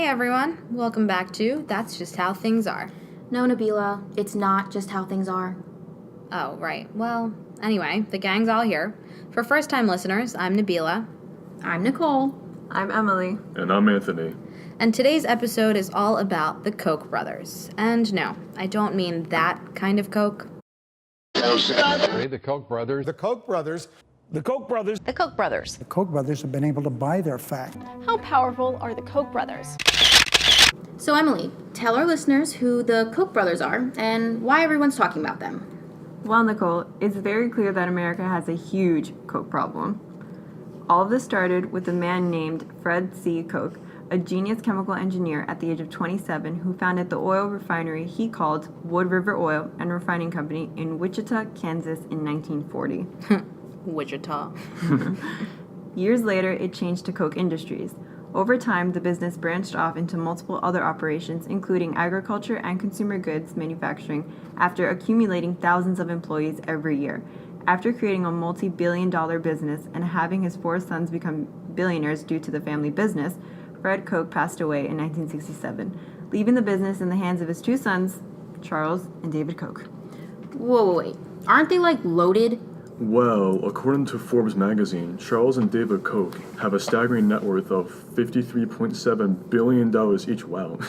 everyone, welcome back to That's Just How Things Are. No, Nabila, it's not just how things are. Oh, right. Well, anyway, the gang's all here. For first-time listeners, I'm Nabila. I'm Nicole. I'm Emily. And I'm Anthony. And today's episode is all about the Koch brothers. And no, I don't mean that kind of Coke. The Koch brothers. The Koch brothers. The Koch brothers. The Koch brothers. The Koch brothers have been able to buy their fact. How powerful are the Koch brothers? So, Emily, tell our listeners who the Koch brothers are and why everyone's talking about them. Well, Nicole, it's very clear that America has a huge Coke problem. All of this started with a man named Fred C. Koch, a genius chemical engineer at the age of 27 who founded the oil refinery he called Wood River Oil and Refining Company in Wichita, Kansas in 1940. Wichita. Years later, it changed to Koch Industries. Over time, the business branched off into multiple other operations, including agriculture and consumer goods manufacturing, after accumulating thousands of employees every year. After creating a multi-billion-dollar business and having his 4 sons become billionaires due to the family business, Fred Koch passed away in 1967, leaving the business in the hands of his 2 sons, Charles and David Koch. Wait. Aren't they, loaded? Well, according to Forbes magazine, Charles and David Koch have a staggering net worth of $53.7 billion each. Wow.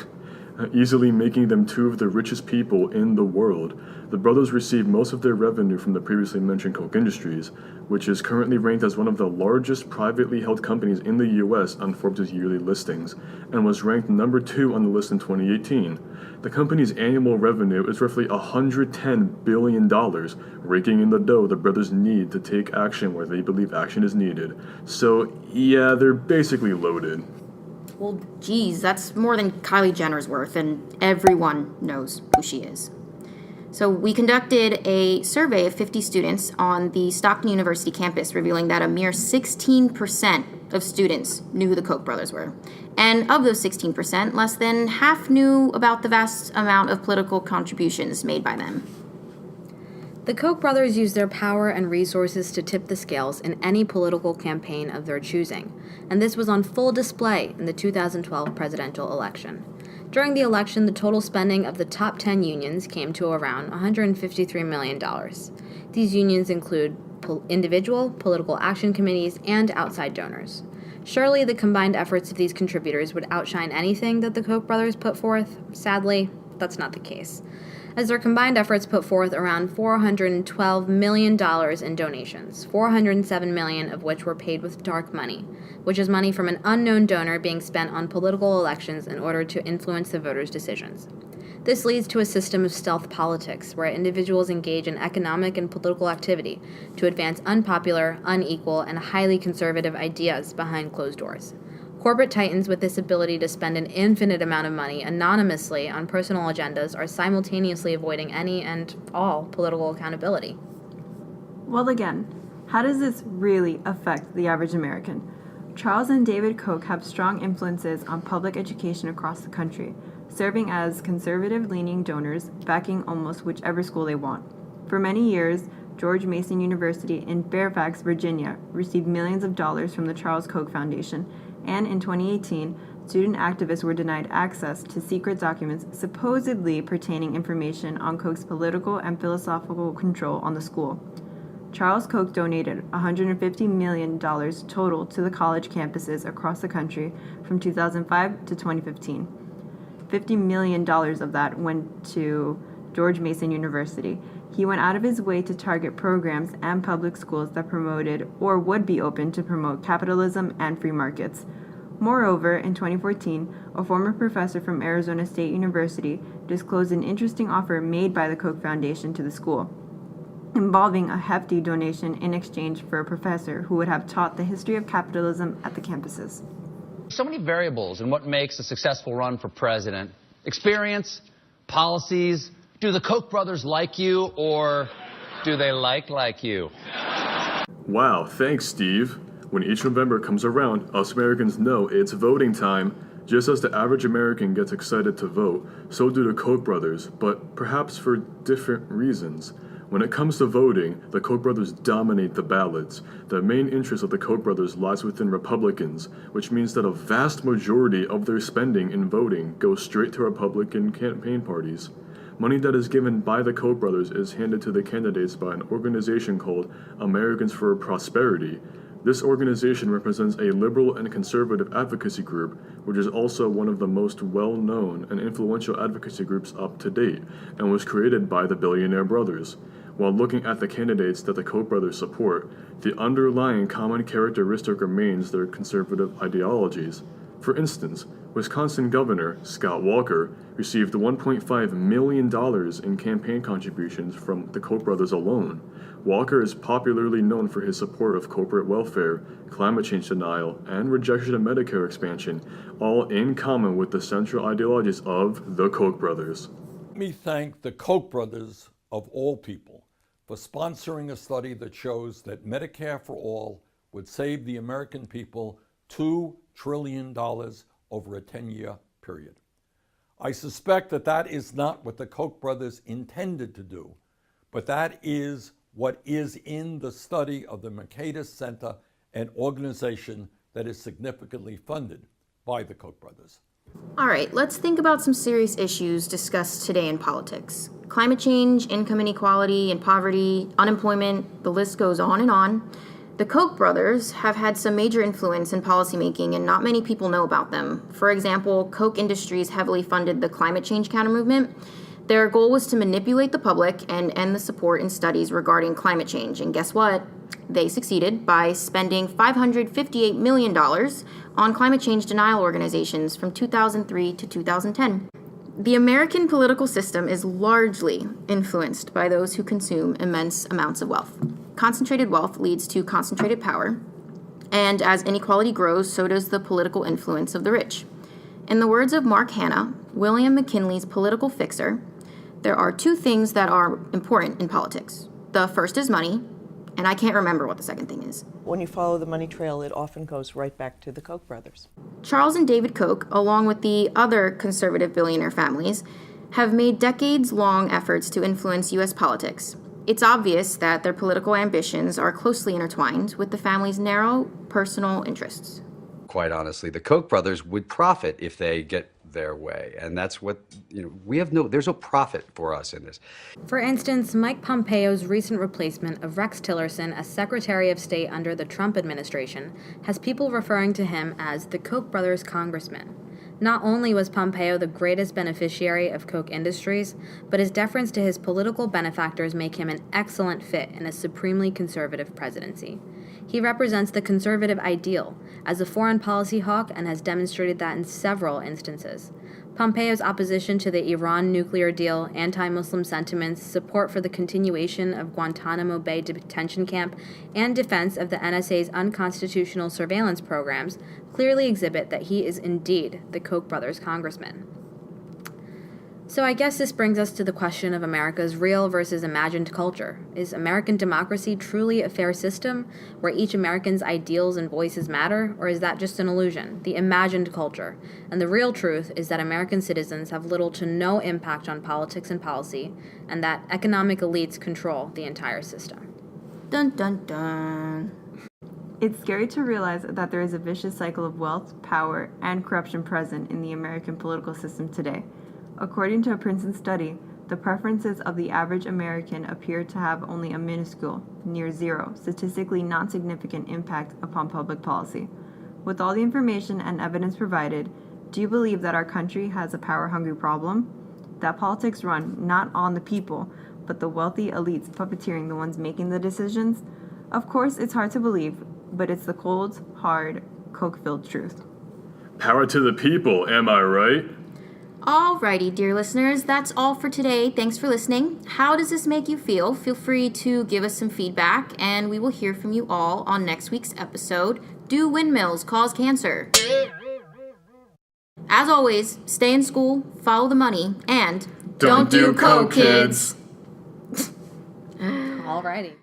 Easily making them 2 of the richest people in the world. The brothers receive most of their revenue from the previously mentioned Koch Industries, which is currently ranked as one of the largest privately held companies in the U.S. on Forbes' yearly listings, and was ranked number 2 on the list in 2018. The company's annual revenue is roughly $110 billion, raking in the dough the brothers need to take action where they believe action is needed. So, yeah, they're basically loaded. Well, geez, that's more than Kylie Jenner's worth, and everyone knows who she is. So we conducted a survey of 50 students on the Stockton University campus, revealing that a mere 16% of students knew who the Koch brothers were. And of those 16%, less than half knew about the vast amount of political contributions made by them. The Koch brothers used their power and resources to tip the scales in any political campaign of their choosing, and this was on full display in the 2012 presidential election. During the election, the total spending of the top 10 unions came to around $153 million. These unions include individual political action committees and outside donors. Surely the combined efforts of these contributors would outshine anything that the Koch brothers put forth. Sadly, that's not the case, as their combined efforts put forth around $412 million in donations, $407 million of which were paid with dark money, which is money from an unknown donor being spent on political elections in order to influence the voters' decisions. This leads to a system of stealth politics, where individuals engage in economic and political activity to advance unpopular, unequal, and highly conservative ideas behind closed doors. Corporate titans with this ability to spend an infinite amount of money anonymously on personal agendas are simultaneously avoiding any and all political accountability. Well, again, how does this really affect the average American? Charles and David Koch have strong influences on public education across the country, serving as conservative-leaning donors, backing almost whichever school they want. For many years, George Mason University in Fairfax, Virginia, received millions of dollars from the Charles Koch Foundation, and in 2018, student activists were denied access to secret documents supposedly pertaining information on Koch's political and philosophical control on the school. Charles Koch donated $150 million total to the college campuses across the country from 2005 to 2015. $50 million of that went to George Mason University. He went out of his way to target programs and public schools that promoted or would be open to promote capitalism and free markets. Moreover, in 2014, a former professor from Arizona State University disclosed an interesting offer made by the Koch Foundation to the school, involving a hefty donation in exchange for a professor who would have taught the history of capitalism at the campuses. So many variables in what makes a successful run for president. Experience, policies. Do the Koch brothers like you, or do they like you? Wow, thanks, Steve. When each November comes around, us Americans know it's voting time. Just as the average American gets excited to vote, so do the Koch brothers, but perhaps for different reasons. When it comes to voting, the Koch brothers dominate the ballots. The main interest of the Koch brothers lies within Republicans, which means that a vast majority of their spending in voting goes straight to Republican campaign parties. Money that is given by the Koch brothers is handed to the candidates by an organization called Americans for Prosperity. This organization represents a liberal and conservative advocacy group, which is also one of the most well-known and influential advocacy groups up to date, and was created by the billionaire brothers. While looking at the candidates that the Koch brothers support, the underlying common characteristic remains their conservative ideologies. For instance, Wisconsin Governor Scott Walker received $1.5 million in campaign contributions from the Koch brothers alone. Walker is popularly known for his support of corporate welfare, climate change denial, and rejection of Medicare expansion, all in common with the central ideologies of the Koch brothers. Let me thank the Koch brothers, of all people, for sponsoring a study that shows that Medicare for all would save the American people $2 trillion over a 10-year period. I suspect that that is not what the Koch brothers intended to do, but that is what is in the study of the Mercatus Center, an organization that is significantly funded by the Koch brothers. All right, let's think about some serious issues discussed today in politics. Climate change, income inequality and poverty, unemployment, the list goes on and on. The Koch brothers have had some major influence in policymaking, and not many people know about them. For example, Koch Industries heavily funded the climate change counter movement. Their goal was to manipulate the public and end the support in studies regarding climate change. And guess what? They succeeded by spending $558 million on climate change denial organizations from 2003 to 2010. The American political system is largely influenced by those who consume immense amounts of wealth. Concentrated wealth leads to concentrated power, and as inequality grows, so does the political influence of the rich. In the words of Mark Hanna, William McKinley's political fixer, there are two things that are important in politics. The first is money, and I can't remember what the second thing is. When you follow the money trail, it often goes right back to the Koch brothers. Charles and David Koch, along with the other conservative billionaire families, have made decades-long efforts to influence U.S. politics. It's obvious that their political ambitions are closely intertwined with the family's narrow personal interests. Quite honestly, the Koch brothers would profit if they get their way. And that's what, there's no profit for us in this. For instance, Mike Pompeo's recent replacement of Rex Tillerson as Secretary of State under the Trump administration has people referring to him as the Koch brothers congressman. Not only was Pompeo the greatest beneficiary of Koch Industries, but his deference to his political benefactors make him an excellent fit in a supremely conservative presidency. He represents the conservative ideal as a foreign policy hawk and has demonstrated that in several instances. Pompeo's opposition to the Iran nuclear deal, anti-Muslim sentiments, support for the continuation of Guantanamo Bay detention camp, and defense of the NSA's unconstitutional surveillance programs clearly exhibit that he is indeed the Koch brothers congressman. So I guess this brings us to the question of America's real versus imagined culture. Is American democracy truly a fair system where each American's ideals and voices matter, or is that just an illusion, the imagined culture? And the real truth is that American citizens have little to no impact on politics and policy, and that economic elites control the entire system. Dun dun dun. It's scary to realize that there is a vicious cycle of wealth, power, and corruption present in the American political system today. According to a Princeton study, the preferences of the average American appear to have only a minuscule, near zero, statistically non-significant impact upon public policy. With all the information and evidence provided, do you believe that our country has a power-hungry problem? That politics run not on the people, but the wealthy elites puppeteering the ones making the decisions? Of course, it's hard to believe, but it's the cold, hard, Koch-filled truth. Power to the people, am I right? Alrighty, dear listeners, that's all for today. Thanks for listening. How does this make you feel? Feel free to give us some feedback, and we will hear from you all on next week's episode, Do Windmills Cause Cancer? As always, stay in school, follow the money, and Don't do coke, kids. Alrighty.